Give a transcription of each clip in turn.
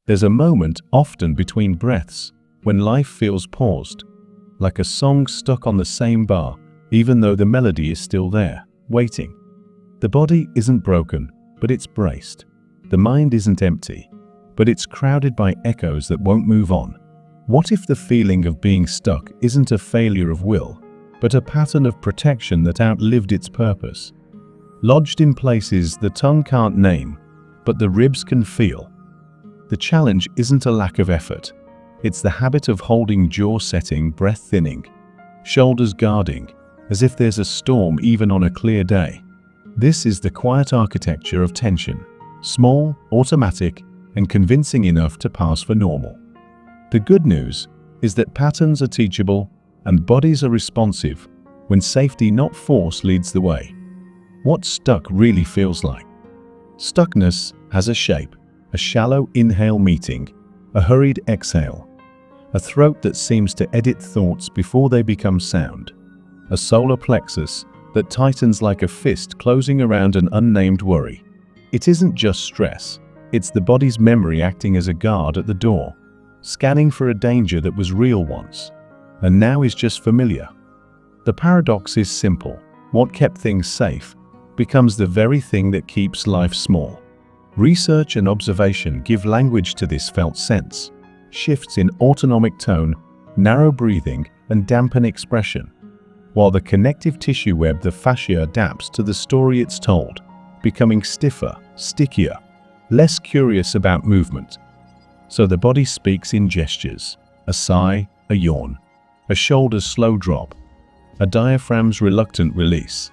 There's a moment often between breaths when life feels paused, like a song stuck on the same bar, even though the melody is still there, waiting. The body isn't broken, but it's braced. The mind isn't empty, but it's crowded by echoes that won't move on. What if the feeling of being stuck isn't a failure of will, but a pattern of protection that outlived its purpose? Lodged in places the tongue can't name, but the ribs can feel. The challenge isn't a lack of effort. It's the habit of holding jaw setting, breath thinning, shoulders guarding, as if there's a storm even on a clear day. This is the quiet architecture of tension, small, automatic, and convincing enough to pass for normal. The good news is that patterns are teachable and bodies are responsive when safety, not force, leads the way. What stuck really feels like? Stuckness has a shape, a shallow inhale meeting, a hurried exhale, a throat that seems to edit thoughts before they become sound, a solar plexus that tightens like a fist closing around an unnamed worry. It isn't just stress, it's the body's memory acting as a guard at the door, scanning for a danger that was real once, and now is just familiar. The paradox is simple. What kept things safe becomes the very thing that keeps life small. Research and observation give language to this felt sense. Shifts in autonomic tone, narrow breathing, and dampen expression, while the connective tissue web, the fascia, adapts to the story it's told, becoming stiffer, stickier, less curious about movement. So the body speaks in gestures, a sigh, a yawn, a shoulder's slow drop, a diaphragm's reluctant release.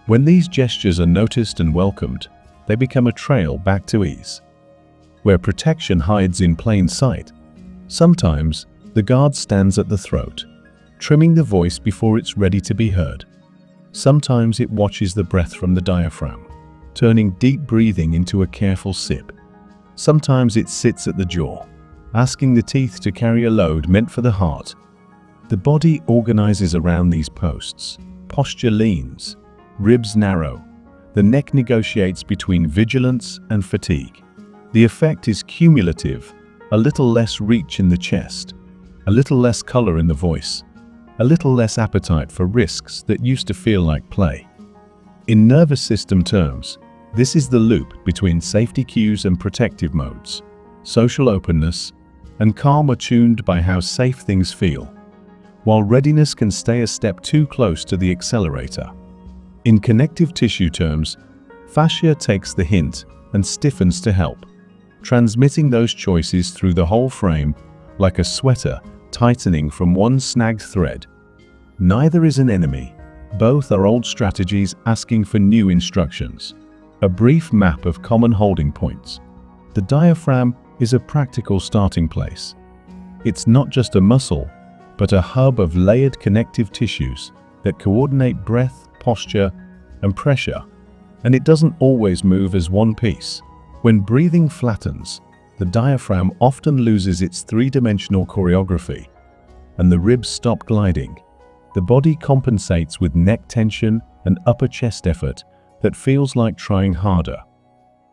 When these gestures are noticed and welcomed, they become a trail back to ease. Where protection hides in plain sight, sometimes the guard stands at the throat, trimming the voice before it's ready to be heard. Sometimes it watches the breath from the diaphragm, turning deep breathing into a careful sip. Sometimes it sits at the jaw, asking the teeth to carry a load meant for the heart. The body organizes around these posts. Posture leans, ribs narrow. The neck negotiates between vigilance and fatigue. The effect is cumulative, a little less reach in the chest, a little less color in the voice, a little less appetite for risks that used to feel like play. In nervous system terms, this is the loop between safety cues and protective modes. Social openness and calm are tuned by how safe things feel, while readiness can stay a step too close to the accelerator. In connective tissue terms, fascia takes the hint and stiffens to help, transmitting those choices through the whole frame like a sweater tightening from one snagged thread. Neither is an enemy. Both are old strategies asking for new instructions. A brief map of common holding points. The diaphragm is a practical starting place. It's not just a muscle, but a hub of layered connective tissues that coordinate breath, posture, and pressure, and it doesn't always move as one piece. When breathing flattens, the diaphragm often loses its three-dimensional choreography, and the ribs stop gliding. The body compensates with neck tension and upper chest effort that feels like trying harder.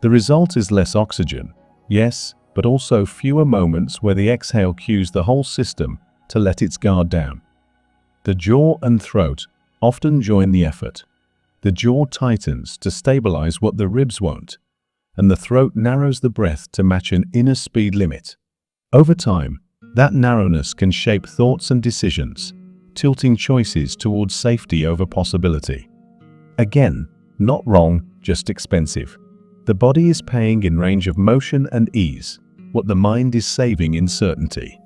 The result is less oxygen, yes, but also fewer moments where the exhale cues the whole system to let its guard down. The jaw and throat often join the effort. The jaw tightens to stabilize what the ribs won't, and the throat narrows the breath to match an inner speed limit. Over time, that narrowness can shape thoughts and decisions, tilting choices towards safety over possibility. Again, not wrong, just expensive. The body is paying in range of motion and ease, what the mind is saving in certainty.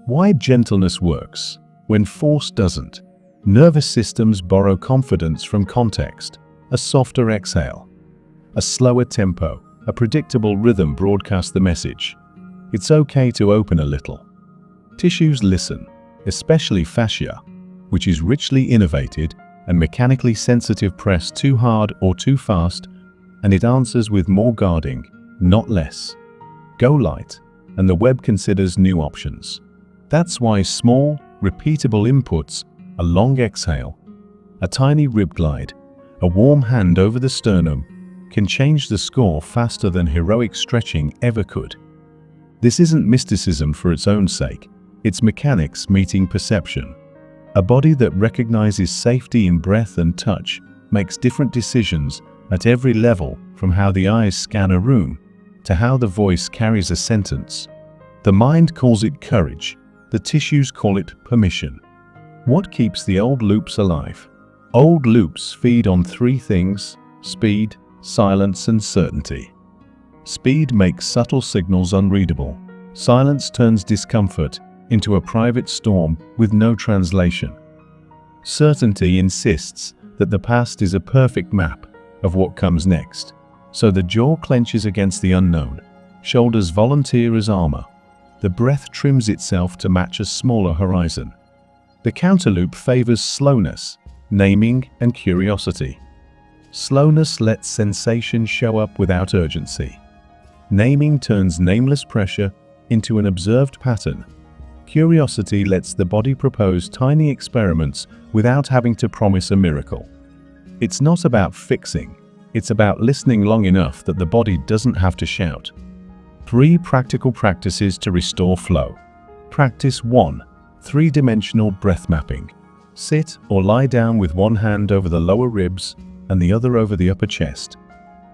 Why gentleness works when force doesn't. Nervous systems borrow confidence from context. A softer exhale, a slower tempo, a predictable rhythm broadcast the message. It's okay to open a little. Tissues listen, especially fascia, which is richly innervated and mechanically sensitive. Press too hard or too fast, and it answers with more guarding, not less. Go light, and the web considers new options. That's why small, repeatable inputs, a long exhale, a tiny rib glide, a warm hand over the sternum, can change the score faster than heroic stretching ever could. This isn't mysticism for its own sake. It's mechanics meeting perception. A body that recognizes safety in breath and touch makes different decisions at every level, from how the eyes scan a room to how the voice carries a sentence. The mind calls it courage. The tissues call it permission. What keeps the old loops alive? Old loops feed on three things: speed, silence, and certainty. Speed makes subtle signals unreadable. Silence turns discomfort into a private storm with no translation. Certainty insists that the past is a perfect map of what comes next. So the jaw clenches against the unknown. Shoulders volunteer as armor. The breath trims itself to match a smaller horizon. The counterloop favors slowness, naming, and curiosity. Slowness lets sensation show up without urgency. Naming turns nameless pressure into an observed pattern. Curiosity lets the body propose tiny experiments without having to promise a miracle. It's not about fixing. It's about listening long enough that the body doesn't have to shout. 3 practical practices to restore flow. Practice 1. 3-dimensional breath mapping. Sit or lie down with one hand over the lower ribs and the other over the upper chest.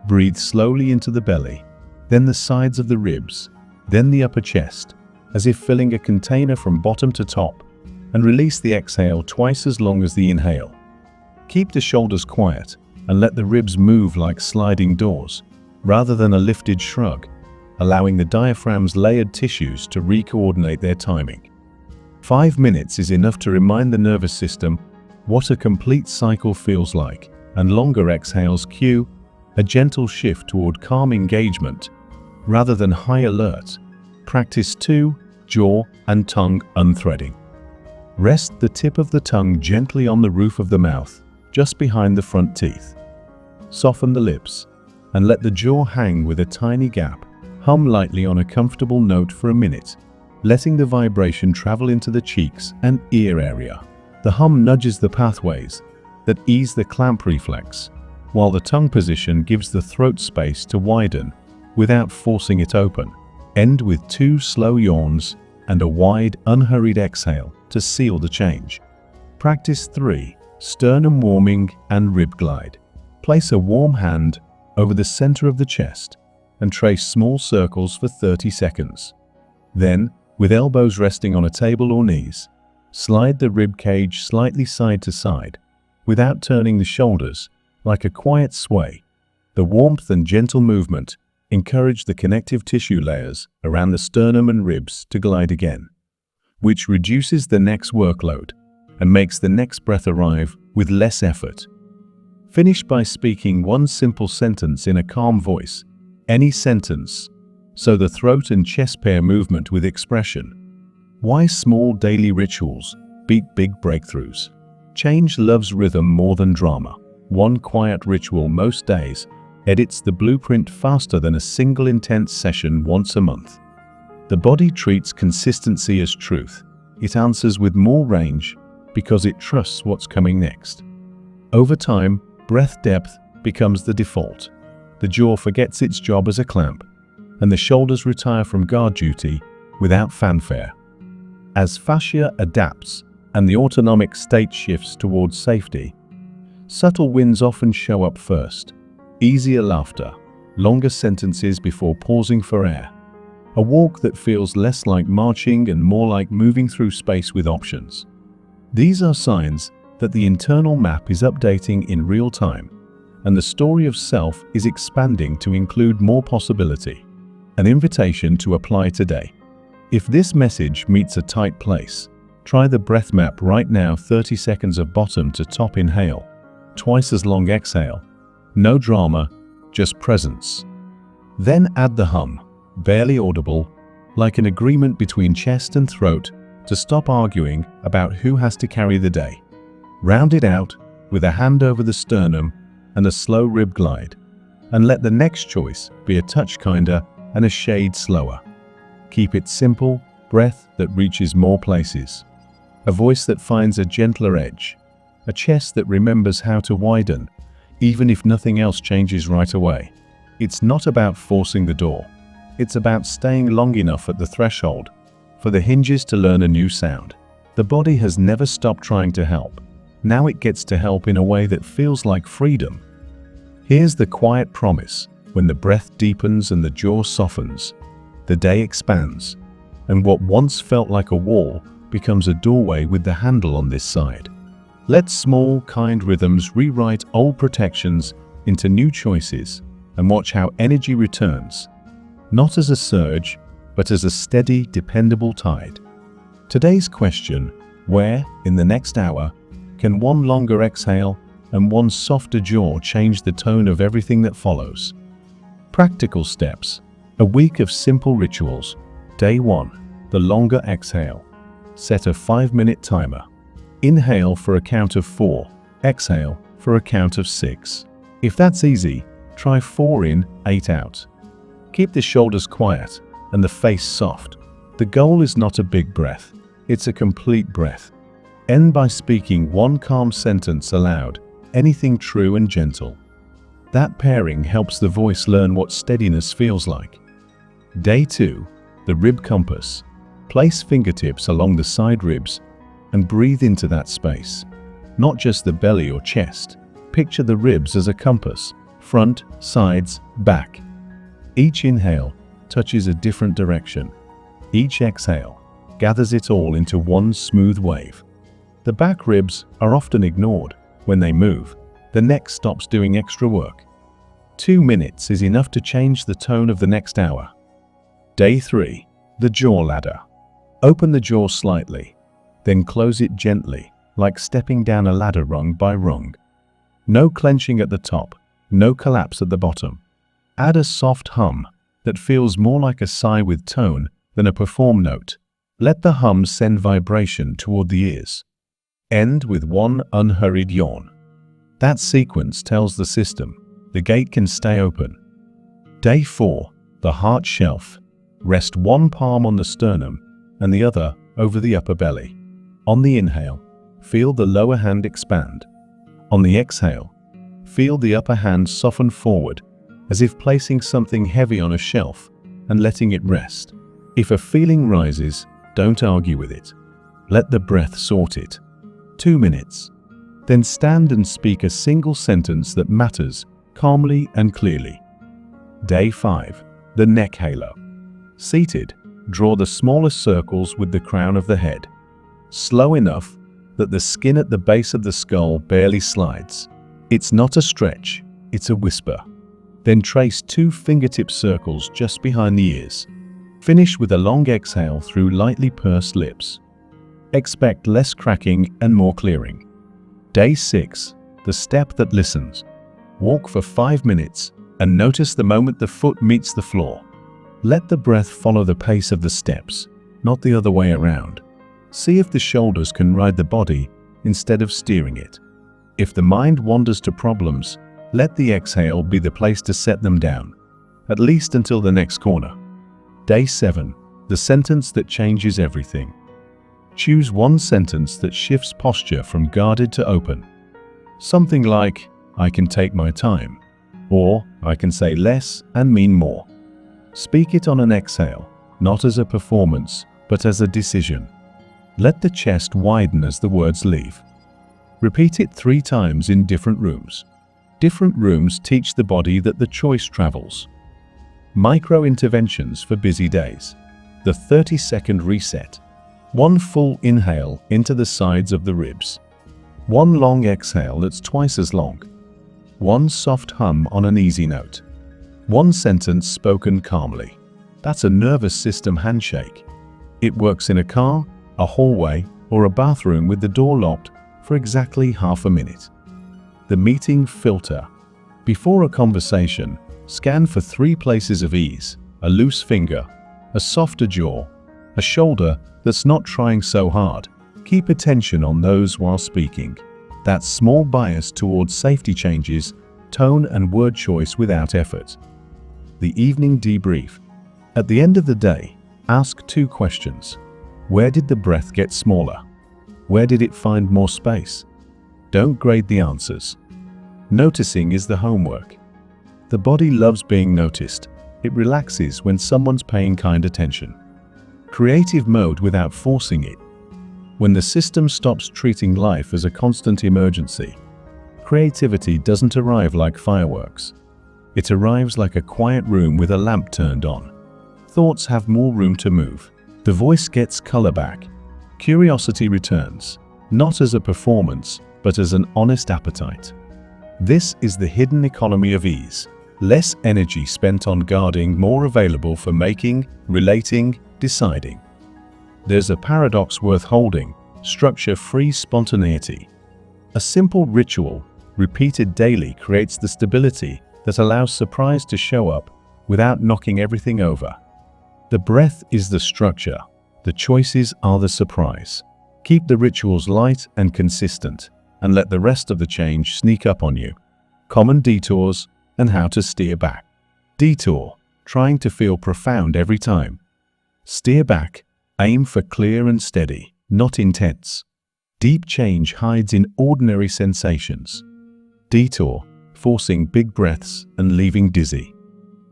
Breathe slowly into the belly, then the sides of the ribs, then the upper chest, as if filling a container from bottom to top, and release the exhale twice as long as the inhale. Keep the shoulders quiet and let the ribs move like sliding doors, rather than a lifted shrug, allowing the diaphragm's layered tissues to re-coordinate their timing. 5 minutes is enough to remind the nervous system what a complete cycle feels like, and longer exhales cue a gentle shift toward calm engagement rather than high alert. Practice 2. Jaw and tongue unthreading. Rest the tip of the tongue gently on the roof of the mouth, just behind the front teeth. Soften the lips and let the jaw hang with a tiny gap. Hum lightly on a comfortable note for a minute, letting the vibration travel into the cheeks and ear area. The hum nudges the pathways that ease the clamp reflex, while the tongue position gives the throat space to widen without forcing it open. End with 2 slow yawns and a wide, unhurried exhale to seal the change. Practice 3. Sternum warming and rib glide. Place a warm hand over the center of the chest and trace small circles for 30 seconds. Then, with elbows resting on a table or knees, slide the rib cage slightly side to side, without turning the shoulders, like a quiet sway. The warmth and gentle movement encourage the connective tissue layers around the sternum and ribs to glide again, which reduces the neck's workload and makes the next breath arrive with less effort. Finish by speaking one simple sentence in a calm voice, any sentence, so the throat and chest pair movement with expression. Why small daily rituals beat big breakthroughs? Change loves rhythm more than drama. One quiet ritual most days edits the blueprint faster than a single intense session once a month. The body treats consistency as truth. It answers with more range because it trusts what's coming next. Over time, breath depth becomes the default. The jaw forgets its job as a clamp, and the shoulders retire from guard duty without fanfare. As fascia adapts and the autonomic state shifts towards safety, subtle wins often show up first. Easier laughter, longer sentences before pausing for air, a walk that feels less like marching and more like moving through space with options. These are signs that the internal map is updating in real time, and the story of self is expanding to include more possibility. An invitation to apply today. If this message meets a tight place, try the breath map right now. 30 seconds of bottom to top inhale, twice as long exhale. No drama, just presence. Then add the hum, barely audible, like an agreement between chest and throat to stop arguing about who has to carry the day. Round it out with a hand over the sternum and a slow rib glide, and let the next choice be a touch kinder and a shade slower. Keep it simple, breath that reaches more places, a voice that finds a gentler edge, a chest that remembers how to widen, even if nothing else changes right away. It's not about forcing the door. It's about staying long enough at the threshold for the hinges to learn a new sound. The body has never stopped trying to help. Now it gets to help in a way that feels like freedom. Here's the quiet promise. When the breath deepens and the jaw softens, the day expands, and what once felt like a wall becomes a doorway with the handle on this side. Let small, kind rhythms rewrite old protections into new choices, and watch how energy returns, not as a surge, but as a steady, dependable tide. Today's question: where, in the next hour, can one longer exhale and one softer jaw change the tone of everything that follows? Practical steps. A week of simple rituals. Day 1. The longer exhale. Set a 5-minute timer. Inhale for a count of 4. Exhale for a count of 6. If that's easy, try 4 in, 8 out. Keep the shoulders quiet and the face soft. The goal is not a big breath, it's a complete breath. End by speaking one calm sentence aloud, anything true and gentle. That pairing helps the voice learn what steadiness feels like. Day 2. The rib compass. Place fingertips along the side ribs and breathe into that space. Not just the belly or chest. Picture the ribs as a compass. Front, sides, back. Each inhale touches a different direction. Each exhale gathers it all into one smooth wave. The back ribs are often ignored. When they move, the neck stops doing extra work. 2 minutes is enough to change the tone of the next hour. Day 3. The jaw ladder. Open the jaw slightly, then close it gently, like stepping down a ladder rung by rung. No clenching at the top, no collapse at the bottom. Add a soft hum that feels more like a sigh with tone than a perform note. Let the hum send vibration toward the ears. End with one unhurried yawn. That sequence tells the system the gate can stay open. Day 4. The heart shelf. Rest one palm on the sternum and the other over the upper belly. On the inhale, feel the lower hand expand. On the exhale, feel the upper hand soften forward, as if placing something heavy on a shelf and letting it rest. If a feeling rises, don't argue with it. Let the breath sort it. 2 minutes. Then stand and speak a single sentence that matters, calmly and clearly. Day 5. The neck halo. Seated, draw the smallest circles with the crown of the head. Slow enough that the skin at the base of the skull barely slides. It's not a stretch, it's a whisper. Then trace 2 fingertip circles just behind the ears. Finish with a long exhale through lightly pursed lips. Expect less cracking and more clearing. Day 6. The step that listens. Walk for 5 minutes and notice the moment the foot meets the floor. Let the breath follow the pace of the steps, not the other way around. See if the shoulders can ride the body instead of steering it. If the mind wanders to problems, let the exhale be the place to set them down, at least until the next corner. Day 7. The sentence that changes everything. Choose one sentence that shifts posture from guarded to open. Something like, "I can take my time," or "I can say less and mean more." Speak it on an exhale, not as a performance, but as a decision. Let the chest widen as the words leave. Repeat it 3 times in different rooms. Different rooms teach the body that the choice travels. Micro-interventions for busy days. The 30-second reset. 1 full inhale into the sides of the ribs. 1 long exhale that's twice as long. 1 soft hum on an easy note. 1 sentence spoken calmly. That's a nervous system handshake. It works in a car, a hallway, or a bathroom with the door locked for exactly half a minute. The meeting filter. Before a conversation, scan for 3 places of ease: a loose finger, a softer jaw, a shoulder that's not trying so hard. Keep attention on those while speaking. That small bias towards safety changes tone and word choice without effort. The evening debrief. At the end of the day, ask 2 questions. Where did the breath get smaller? Where did it find more space? Don't grade the answers. Noticing is the homework. The body loves being noticed, It relaxes when someone's paying kind attention. Creative mode without forcing it. When the system stops treating life as a constant emergency, creativity doesn't arrive like fireworks. It arrives like a quiet room with a lamp turned on. Thoughts have more room to move. The voice gets color back. Curiosity returns, not as a performance, but as an honest appetite. This is the hidden economy of ease. Less energy spent on guarding, more available for making, relating, deciding. There's a paradox worth holding: structure-free spontaneity. A simple ritual, repeated daily, creates the stability that allows surprise to show up without knocking everything over. The breath is the structure. The choices are the surprise. Keep the rituals light and consistent, and let the rest of the change sneak up on you. Common detours and how to steer back. Detour, trying to feel profound every time. Steer back, aim for clear and steady, not intense. Deep change hides in ordinary sensations. Detour, forcing big breaths and leaving dizzy.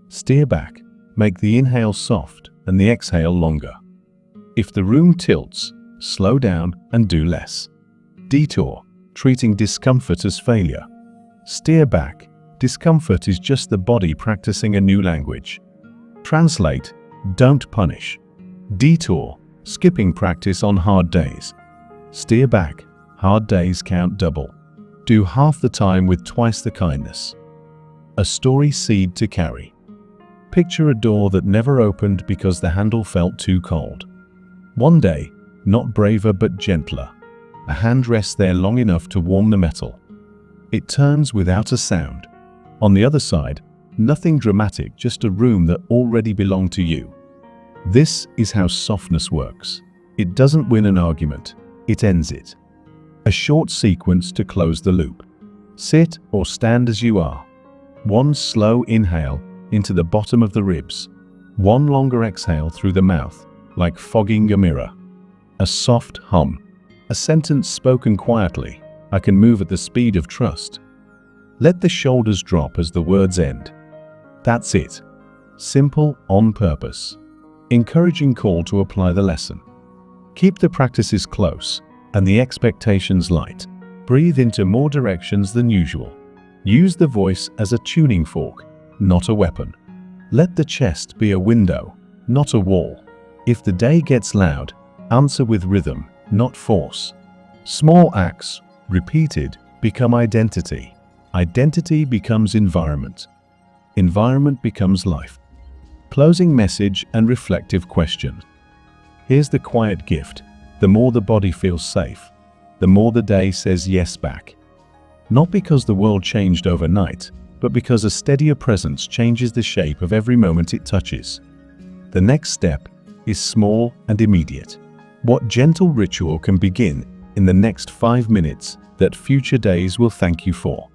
Steer back, make the inhale soft and the exhale longer. If the room tilts, slow down and do less. Detour, treating discomfort as failure. Steer back, discomfort is just the body practicing a new language. Translate, don't punish. Detour, skipping practice on hard days. Steer back, hard days count double. Do half the time with twice the kindness. A story seed to carry. Picture a door that never opened because the handle felt too cold. One day, not braver but gentler, a hand rests there long enough to warm the metal. It turns without a sound. On the other side, nothing dramatic, just a room that already belonged to you. This is how softness works. It doesn't win an argument, it ends it. A short sequence to close the loop. Sit or stand as you are. One slow inhale into the bottom of the ribs. One longer exhale through the mouth, like fogging a mirror. A soft hum. A sentence spoken quietly. I can move at the speed of trust. Let the shoulders drop as the words end. That's it. Simple, on purpose. Encouraging call to apply the lesson. Keep the practices close and the expectations light. Breathe into more directions than usual. Use the voice as a tuning fork, not a weapon. Let the chest be a window, not a wall. If the day gets loud, answer with rhythm, not force. Small acts, repeated, become identity. Identity becomes environment. Environment becomes life. Closing message and reflective question. Here's the quiet gift. The more the body feels safe, the more the day says yes back. Not because the world changed overnight, but because a steadier presence changes the shape of every moment it touches. The next step is small and immediate. What gentle ritual can begin in the next 5 minutes that future days will thank you for?